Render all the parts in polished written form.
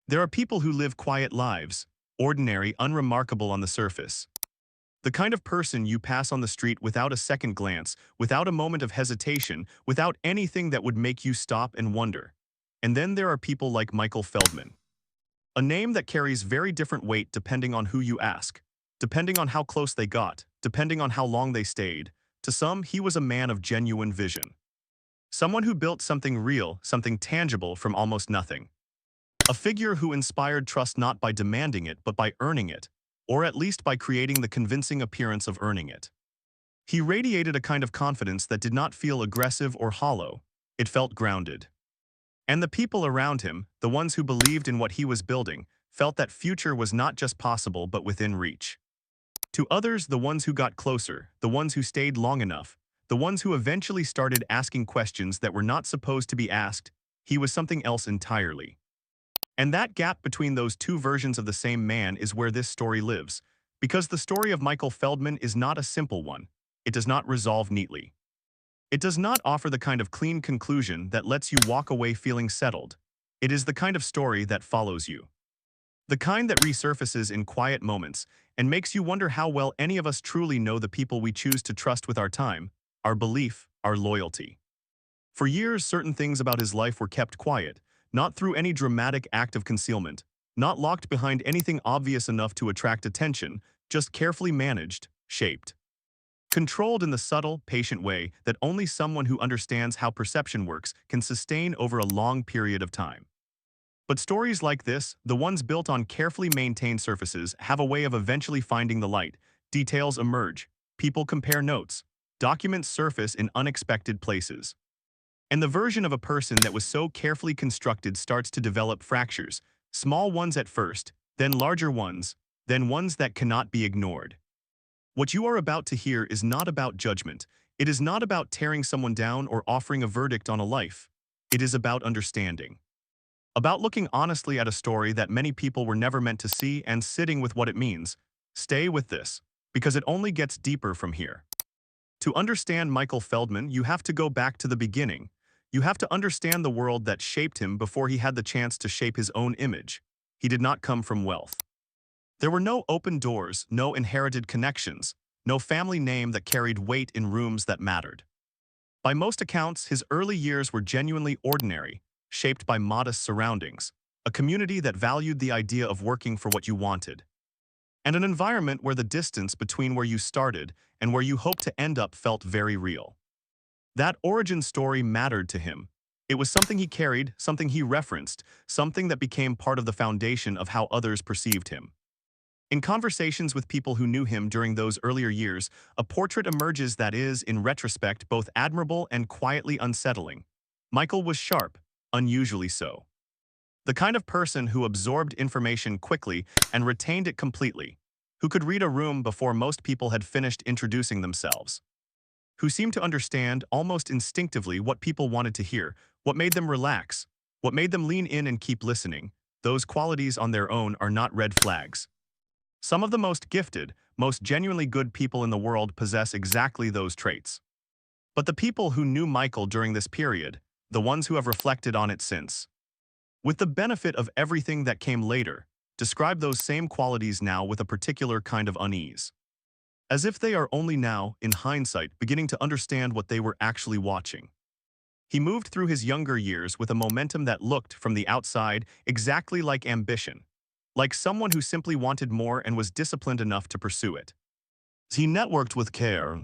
There are people who live quiet lives, ordinary, unremarkable on the surface. The kind of person you pass on the street without a second glance, without a moment of hesitation, without anything that would make you stop and wonder. And then there are people like Michael Feldman. A name that carries very different weight depending on who you ask, depending on how close they got, depending on how long they stayed. To some, he was a man of genuine vision. Someone who built something real, something tangible from almost nothing. A figure who inspired trust not by demanding it but by earning it, or at least by creating the convincing appearance of earning it. He radiated a kind of confidence that did not feel aggressive or hollow. It felt grounded. And the people around him, the ones who believed in what he was building, felt that future was not just possible but within reach. To others, the ones who got closer, the ones who stayed long enough, the ones who eventually started asking questions that were not supposed to be asked, he was something else entirely. And that gap between those two versions of the same man is where this story lives, because the story of Michael Feldman is not a simple one. It does not resolve neatly. It does not offer the kind of clean conclusion that lets you walk away feeling settled. It is the kind of story that follows you. The kind that resurfaces in quiet moments and makes you wonder how well any of us truly know the people we choose to trust with our time, our belief, our loyalty. For years, certain things about his life were kept quiet, not through any dramatic act of concealment, not locked behind anything obvious enough to attract attention, just carefully managed, shaped. Controlled in the subtle, patient way that only someone who understands how perception works can sustain over a long period of time. But stories like this, the ones built on carefully maintained surfaces, have a way of eventually finding the light. Details emerge, people compare notes, documents surface in unexpected places. And the version of a person that was so carefully constructed starts to develop fractures, small ones at first, then larger ones, then ones that cannot be ignored. What you are about to hear is not about judgment. It is not about tearing someone down or offering a verdict on a life. It is about understanding. About looking honestly at a story that many people were never meant to see and sitting with what it means. Stay with this, because it only gets deeper from here. To understand Michael Feldman, you have to go back to the beginning. You have to understand the world that shaped him before he had the chance to shape his own image. He did not come from wealth. There were no open doors, no inherited connections, no family name that carried weight in rooms that mattered. By most accounts, his early years were genuinely ordinary, shaped by modest surroundings, a community that valued the idea of working for what you wanted, and an environment where the distance between where you started and where you hoped to end up felt very real. That origin story mattered to him. It was something he carried, something he referenced, something that became part of the foundation of how others perceived him. In conversations with people who knew him during those earlier years, a portrait emerges that is, in retrospect, both admirable and quietly unsettling. Michael was sharp, unusually so. The kind of person who absorbed information quickly and retained it completely, who could read a room before most people had finished introducing themselves, who seemed to understand almost instinctively what people wanted to hear, what made them relax, what made them lean in and keep listening. Those qualities on their own are not red flags. Some of the most gifted, most genuinely good people in the world possess exactly those traits. But the people who knew Michael during this period, the ones who have reflected on it since, with the benefit of everything that came later, describe those same qualities now with a particular kind of unease. As if they are only now, in hindsight, beginning to understand what they were actually watching. He moved through his younger years with a momentum that looked, from the outside, exactly like ambition, like someone who simply wanted more and was disciplined enough to pursue it. He networked with care.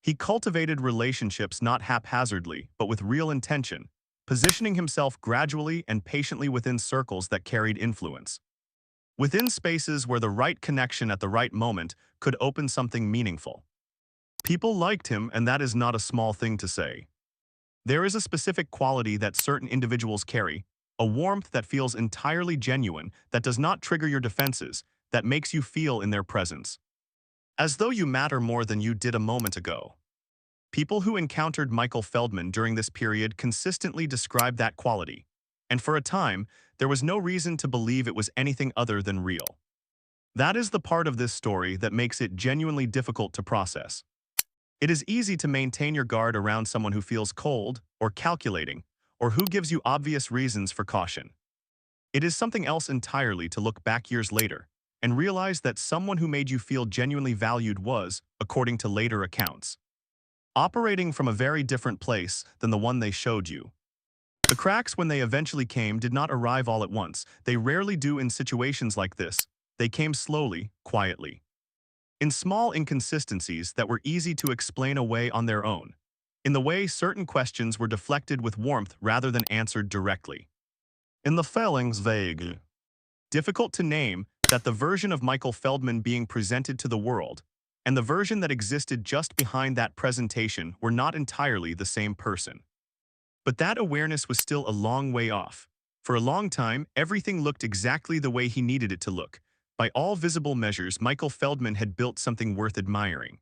He cultivated relationships not haphazardly, but with real intention, positioning himself gradually and patiently within circles that carried influence. Within spaces where the right connection at the right moment could open something meaningful. People liked him, and that is not a small thing to say. There is a specific quality that certain individuals carry, a warmth that feels entirely genuine, that does not trigger your defenses, that makes you feel in their presence. As though you matter more than you did a moment ago. People who encountered Michael Feldman during this period consistently described that quality, and for a time, there was no reason to believe it was anything other than real. That is the part of this story that makes it genuinely difficult to process. It is easy to maintain your guard around someone who feels cold or calculating, or who gives you obvious reasons for caution. It is something else entirely to look back years later and realize that someone who made you feel genuinely valued was, according to later accounts, operating from a very different place than the one they showed you. The cracks, when they eventually came, did not arrive all at once. They rarely do in situations like this. They came slowly, quietly, in small inconsistencies that were easy to explain away on their own, in the way certain questions were deflected with warmth rather than answered directly. In the feelings vague, difficult to name, that the version of Michael Feldman being presented to the world and the version that existed just behind that presentation were not entirely the same person. But that awareness was still a long way off. For a long time, everything looked exactly the way he needed it to look. By all visible measures, Michael Feldman had built something worth admiring.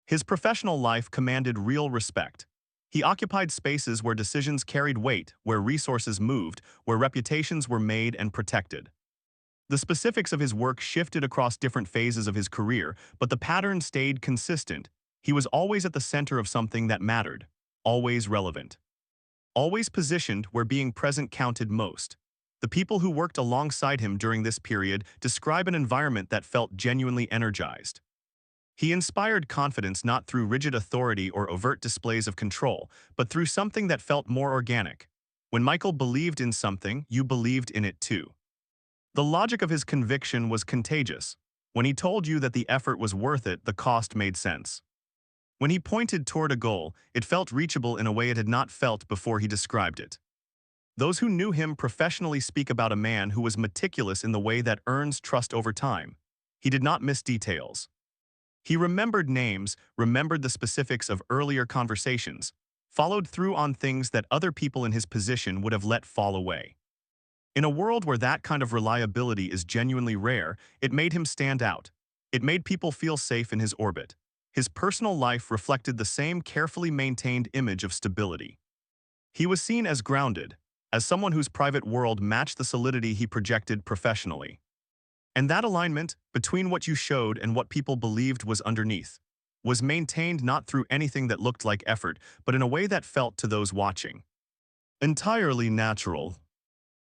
His professional life commanded real respect. He occupied spaces where decisions carried weight, where resources moved, where reputations were made and protected. The specifics of his work shifted across different phases of his career, but the pattern stayed consistent. He was always at the center of something that mattered, always relevant, always positioned where being present counted most. The people who worked alongside him during this period describe an environment that felt genuinely energized. He inspired confidence not through rigid authority or overt displays of control, but through something that felt more organic. When Michael believed in something, you believed in it too. The logic of his conviction was contagious. When he told you that the effort was worth it, the cost made sense. When he pointed toward a goal, it felt reachable in a way it had not felt before he described it. Those who knew him professionally speak about a man who was meticulous in the way that earns trust over time. He did not miss details. He remembered names, remembered the specifics of earlier conversations, followed through on things that other people in his position would have let fall away. In a world where that kind of reliability is genuinely rare, it made him stand out. It made people feel safe in his orbit. His personal life reflected the same carefully maintained image of stability. He was seen as grounded, as someone whose private world matched the solidity he projected professionally. And that alignment, between what you showed and what people believed was underneath, was maintained not through anything that looked like effort, but in a way that felt to those watching entirely natural.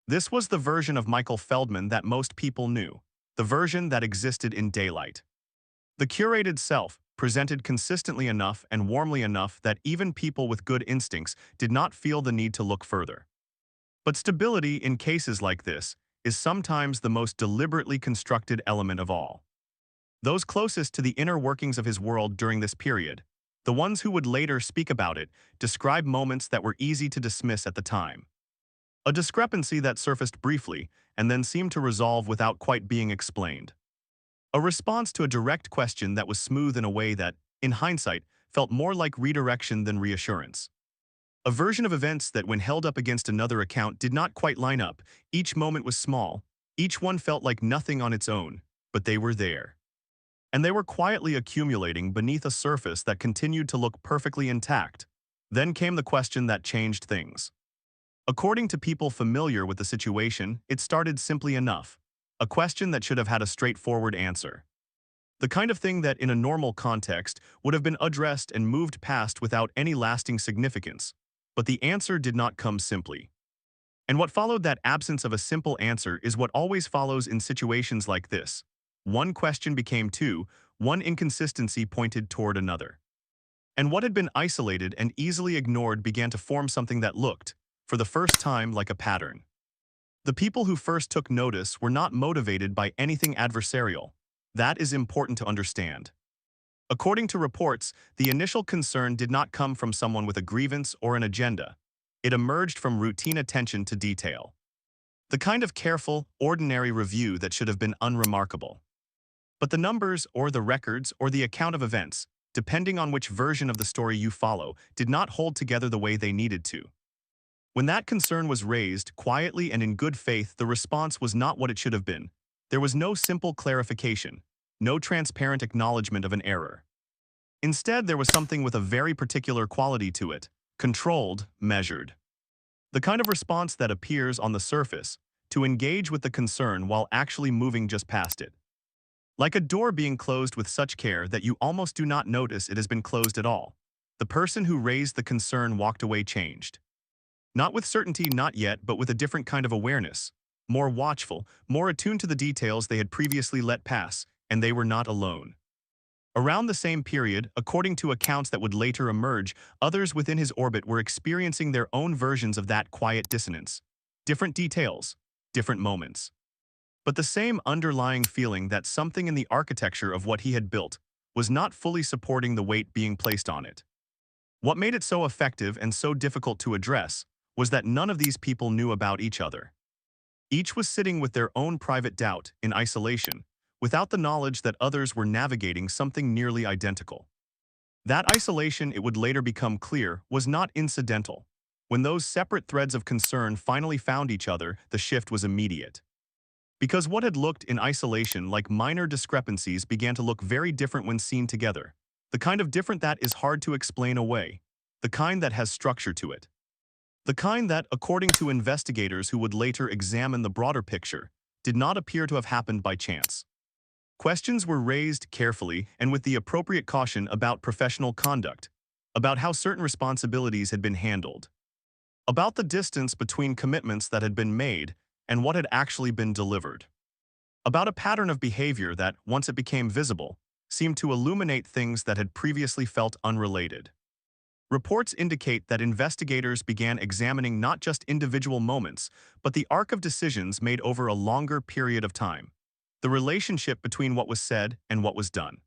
This was the version of Michael Feldman that most people knew, the version that existed in daylight. The curated self, presented consistently enough and warmly enough that even people with good instincts did not feel the need to look further. But stability in cases like this is sometimes the most deliberately constructed element of all. Those closest to the inner workings of his world during this period, the ones who would later speak about it, describe moments that were easy to dismiss at the time. A discrepancy that surfaced briefly and then seemed to resolve without quite being explained. A response to a direct question that was smooth in a way that, in hindsight, felt more like redirection than reassurance. A version of events that, when held up against another account, did not quite line up. Each moment was small. Each one felt like nothing on its own, but they were there. And they were quietly accumulating beneath a surface that continued to look perfectly intact. Then came the question that changed things. According to people familiar with the situation, it started simply enough. A question that should have had a straightforward answer. The kind of thing that, in a normal context, would have been addressed and moved past without any lasting significance. But the answer did not come simply. And what followed that absence of a simple answer is what always follows in situations like this. One question became two, one inconsistency pointed toward another. And what had been isolated and easily ignored began to form something that looked, for the first time, like a pattern. The people who first took notice were not motivated by anything adversarial. That is important to understand. According to reports, the initial concern did not come from someone with a grievance or an agenda. It emerged from routine attention to detail. The kind of careful, ordinary review that should have been unremarkable. But the numbers, or the records, or the account of events, depending on which version of the story you follow, did not hold together the way they needed to. When that concern was raised, quietly and in good faith, the response was not what it should have been. There was no simple clarification, no transparent acknowledgement of an error. Instead, there was something with a very particular quality to it, controlled, measured. The kind of response that appears on the surface, to engage with the concern while actually moving just past it. Like a door being closed with such care that you almost do not notice it has been closed at all. The person who raised the concern walked away changed. Not with certainty, not yet, but with a different kind of awareness. more watchful, more attuned to the details they had previously let pass, and they were not alone. Around the same period, according to accounts that would later emerge, others within his orbit were experiencing their own versions of that quiet dissonance. Different details, different moments. But the same underlying feeling that something in the architecture of what he had built was not fully supporting the weight being placed on it. What made it so effective and so difficult to address was that none of these people knew about each other. Each was sitting with their own private doubt, in isolation, without the knowledge that others were navigating something nearly identical. That isolation, it would later become clear, was not incidental. When those separate threads of concern finally found each other, the shift was immediate. Because what had looked in isolation like minor discrepancies began to look very different when seen together. The kind of different that is hard to explain away. The kind that has structure to it. The kind that, according to investigators who would later examine the broader picture, did not appear to have happened by chance. Questions were raised carefully and with the appropriate caution about professional conduct, about how certain responsibilities had been handled, about the distance between commitments that had been made and what had actually been delivered, about a pattern of behavior that, once it became visible, seemed to illuminate things that had previously felt unrelated. Reports indicate that investigators began examining not just individual moments, but the arc of decisions made over a longer period of time. The relationship between what was said and what was done.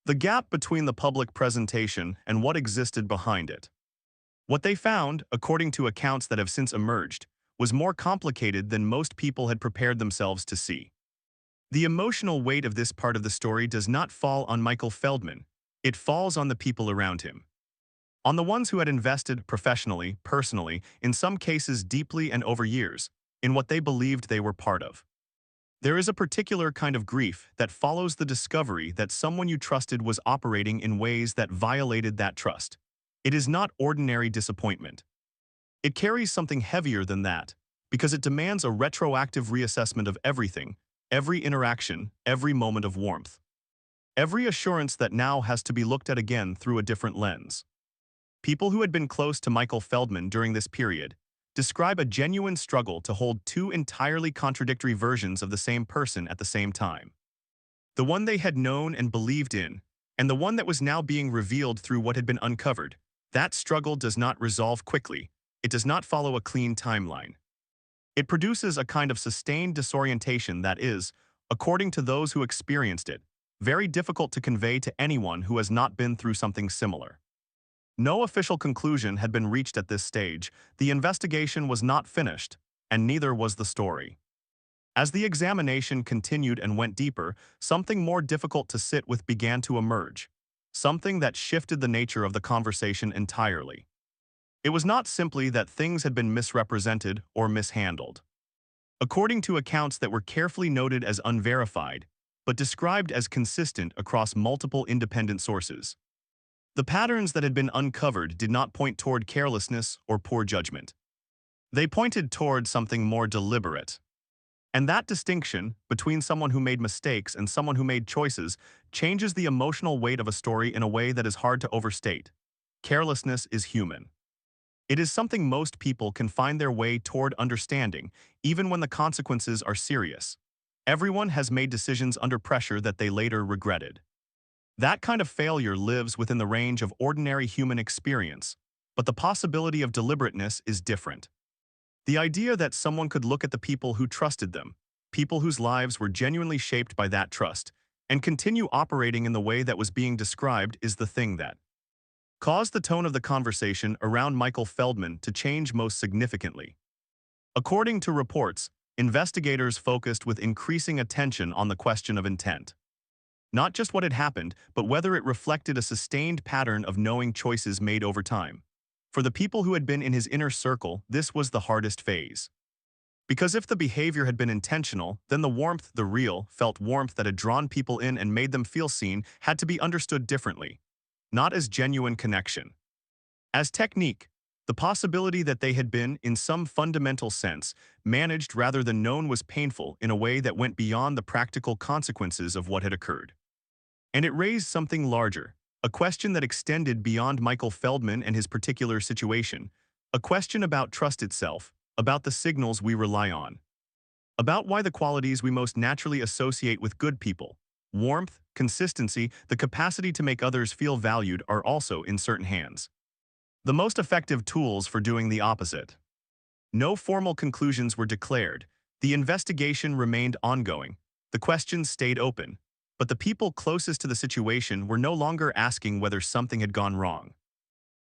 The gap between the public presentation and what existed behind it. What they found, according to accounts that have since emerged, was more complicated than most people had prepared themselves to see. The emotional weight of this part of the story does not fall on Michael Feldman. It falls on the people around him. On the ones who had invested professionally, personally, in some cases deeply and over years, in what they believed they were part of. There is a particular kind of grief that follows the discovery that someone you trusted was operating in ways that violated that trust. It is not ordinary disappointment. It carries something heavier than that, because it demands a retroactive reassessment of everything, every interaction, every moment of warmth. Every assurance that now has to be looked at again through a different lens. People who had been close to Michael Feldman during this period describe a genuine struggle to hold two entirely contradictory versions of the same person at the same time. The one they had known and believed in, and the one that was now being revealed through what had been uncovered. That struggle does not resolve quickly. It does not follow a clean timeline. It produces a kind of sustained disorientation that is, according to those who experienced it, very difficult to convey to anyone who has not been through something similar. No official conclusion had been reached at this stage, the investigation was not finished, and neither was the story. As the examination continued and went deeper, something more difficult to sit with began to emerge, something that shifted the nature of the conversation entirely. It was not simply that things had been misrepresented or mishandled. According to accounts that were carefully noted as unverified, but described as consistent across multiple independent sources, the patterns that had been uncovered did not point toward carelessness or poor judgment. They pointed toward something more deliberate. And that distinction, between someone who made mistakes and someone who made choices, changes the emotional weight of a story in a way that is hard to overstate. Carelessness is human. It is something most people can find their way toward understanding, even when the consequences are serious. Everyone has made decisions under pressure that they later regretted. That kind of failure lives within the range of ordinary human experience, but the possibility of deliberateness is different. The idea that someone could look at the people who trusted them, people whose lives were genuinely shaped by that trust, and continue operating in the way that was being described is the thing that caused the tone of the conversation around Michael Feldman to change most significantly. According to reports, investigators focused with increasing attention on the question of intent. Not just what had happened, but whether it reflected a sustained pattern of knowing choices made over time. For the people who had been in his inner circle, this was the hardest phase. Because if the behavior had been intentional, then the warmth, the real, felt warmth that had drawn people in and made them feel seen, had to be understood differently. Not as genuine connection. As technique, the possibility that they had been, in some fundamental sense, managed rather than known was painful in a way that went beyond the practical consequences of what had occurred. And it raised something larger, a question that extended beyond Michael Feldman and his particular situation, a question about trust itself, about the signals we rely on. About why the qualities we most naturally associate with good people, warmth, consistency, the capacity to make others feel valued are also in certain hands. The most effective tools for doing the opposite. No formal conclusions were declared. The investigation remained ongoing. The questions stayed open. But the people closest to the situation were no longer asking whether something had gone wrong.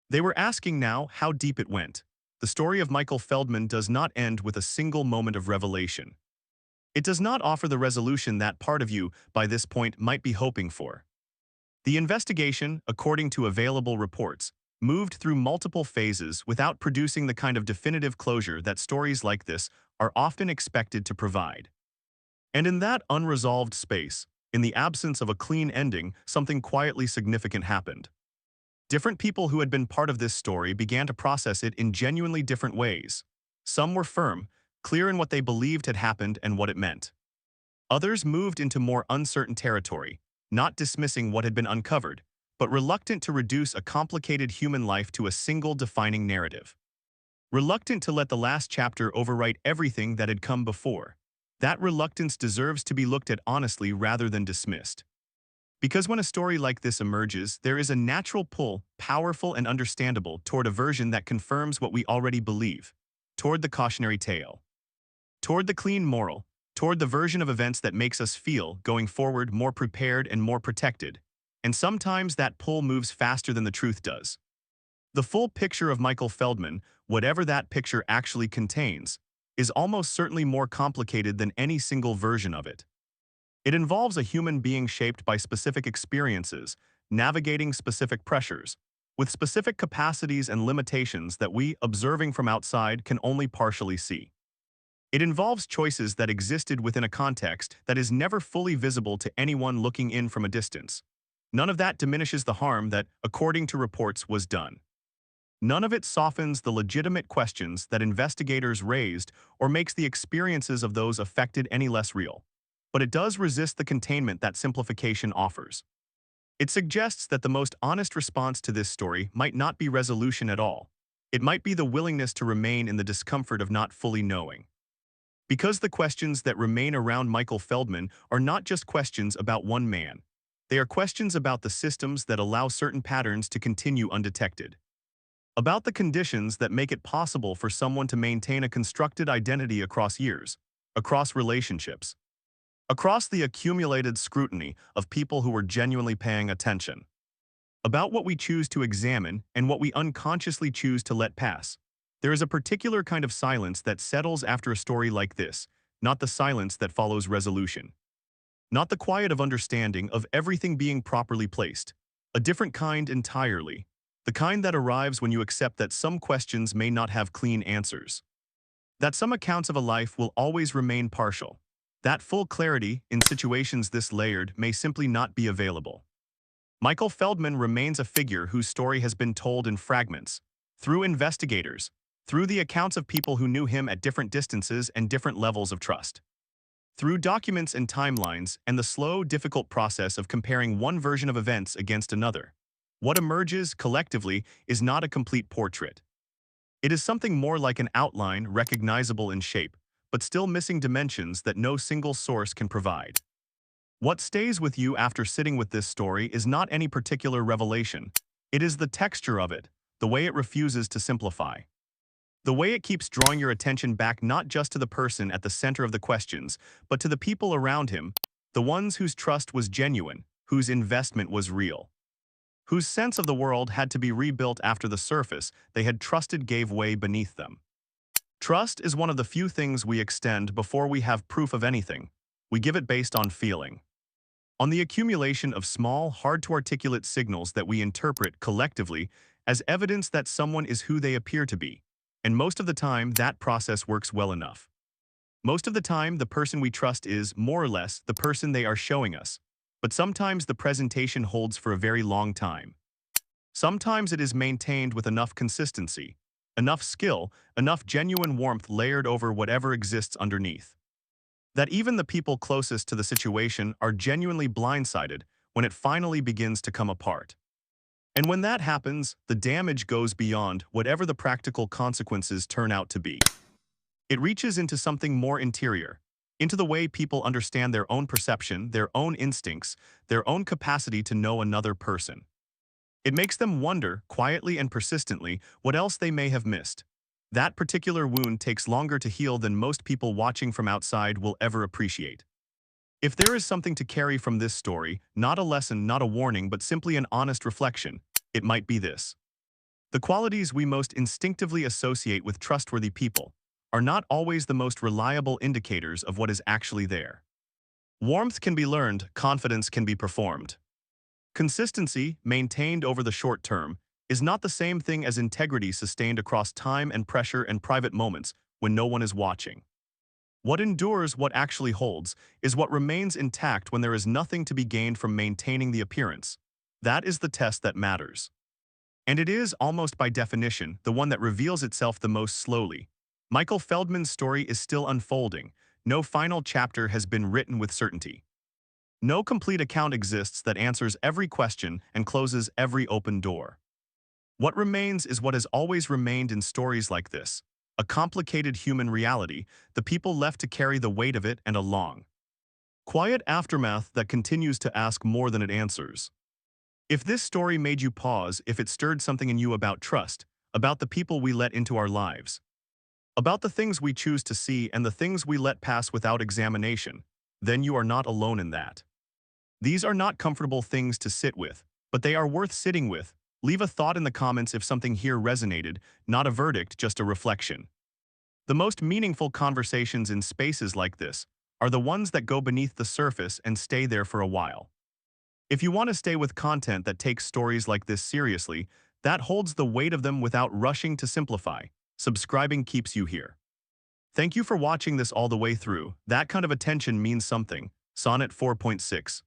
They were asking now how deep it went. The story of Michael Feldman does not end with a single moment of revelation. It does not offer the resolution that part of you, by this point, might be hoping for. The investigation, according to available reports, moved through multiple phases without producing the kind of definitive closure that stories like this are often expected to provide. And in that unresolved space, in the absence of a clean ending, something quietly significant happened. Different people who had been part of this story began to process it in genuinely different ways. Some were firm, clear in what they believed had happened and what it meant. Others moved into more uncertain territory, not dismissing what had been uncovered, but reluctant to reduce a complicated human life to a single defining narrative. Reluctant to let the last chapter overwrite everything that had come before. That reluctance deserves to be looked at honestly rather than dismissed. Because when a story like this emerges, there is a natural pull, powerful and understandable, toward a version that confirms what we already believe, toward the cautionary tale, toward the clean moral, toward the version of events that makes us feel, going forward, more prepared and more protected. And sometimes that pull moves faster than the truth does. The full picture of Michael Feldman, whatever that picture actually contains, is almost certainly more complicated than any single version of it. It involves a human being shaped by specific experiences, navigating specific pressures, with specific capacities and limitations that we, observing from outside, can only partially see. It involves choices that existed within a context that is never fully visible to anyone looking in from a distance. None of that diminishes the harm that, according to reports, was done. None of it softens the legitimate questions that investigators raised or makes the experiences of those affected any less real. But it does resist the containment that simplification offers. It suggests that the most honest response to this story might not be resolution at all. It might be the willingness to remain in the discomfort of not fully knowing. Because the questions that remain around Michael Feldman are not just questions about one man. They are questions about the systems that allow certain patterns to continue undetected. About the conditions that make it possible for someone to maintain a constructed identity across years, across relationships, across the accumulated scrutiny of people who were genuinely paying attention. About what we choose to examine and what we unconsciously choose to let pass. There is a particular kind of silence that settles after a story like this, not the silence that follows resolution. Not the quiet of understanding of everything being properly placed. A different kind entirely. The kind that arrives when you accept that some questions may not have clean answers. That some accounts of a life will always remain partial. That full clarity, in situations this layered, may simply not be available. Michael Feldman remains a figure whose story has been told in fragments, through investigators, through the accounts of people who knew him at different distances and different levels of trust. Through documents and timelines and the slow, difficult process of comparing one version of events against another. What emerges, collectively, is not a complete portrait. It is something more like an outline recognizable in shape, but still missing dimensions that no single source can provide. What stays with you after sitting with this story is not any particular revelation. It is the texture of it, the way it refuses to simplify. The way it keeps drawing your attention back not just to the person at the center of the questions, but to the people around him, the ones whose trust was genuine, whose investment was real, whose sense of the world had to be rebuilt after the surface they had trusted gave way beneath them. Trust is one of the few things we extend before we have proof of anything. We give it based on feeling. On the accumulation of small, hard-to-articulate signals that we interpret collectively as evidence that someone is who they appear to be. And most of the time, that process works well enough. Most of the time, the person we trust is, more or less, the person they are showing us. But sometimes the presentation holds for a very long time. Sometimes it is maintained with enough consistency, enough skill, enough genuine warmth layered over whatever exists underneath, that even the people closest to the situation are genuinely blindsided when it finally begins to come apart. And when that happens, the damage goes beyond whatever the practical consequences turn out to be. It reaches into something more interior, into the way people understand their own perception, their own instincts, their own capacity to know another person. It makes them wonder, quietly and persistently, what else they may have missed. That particular wound takes longer to heal than most people watching from outside will ever appreciate. If there is something to carry from this story, not a lesson, not a warning, but simply an honest reflection, it might be this. The qualities we most instinctively associate with trustworthy people are not always the most reliable indicators of what is actually there. Warmth can be learned, confidence can be performed. Consistency, maintained over the short term, is not the same thing as integrity sustained across time and pressure and private moments when no one is watching. What endures, what actually holds, is what remains intact when there is nothing to be gained from maintaining the appearance. That is the test that matters. And it is, almost by definition, the one that reveals itself the most slowly. Michael Feldman's story is still unfolding. No final chapter has been written with certainty. No complete account exists that answers every question and closes every open door. What remains is what has always remained in stories like this: a complicated human reality, the people left to carry the weight of it, and a long, quiet aftermath that continues to ask more than it answers. If this story made you pause, if it stirred something in you about trust, about the people we let into our lives, about the things we choose to see and the things we let pass without examination, then you are not alone in that. These are not comfortable things to sit with, but they are worth sitting with. Leave a thought in the comments if something here resonated, not a verdict, just a reflection. The most meaningful conversations in spaces like this are the ones that go beneath the surface and stay there for a while. If you want to stay with content that takes stories like this seriously, that holds the weight of them without rushing to simplify, subscribing keeps you here. Thank you for watching this all the way through. That kind of attention means something. Sonnet 4.6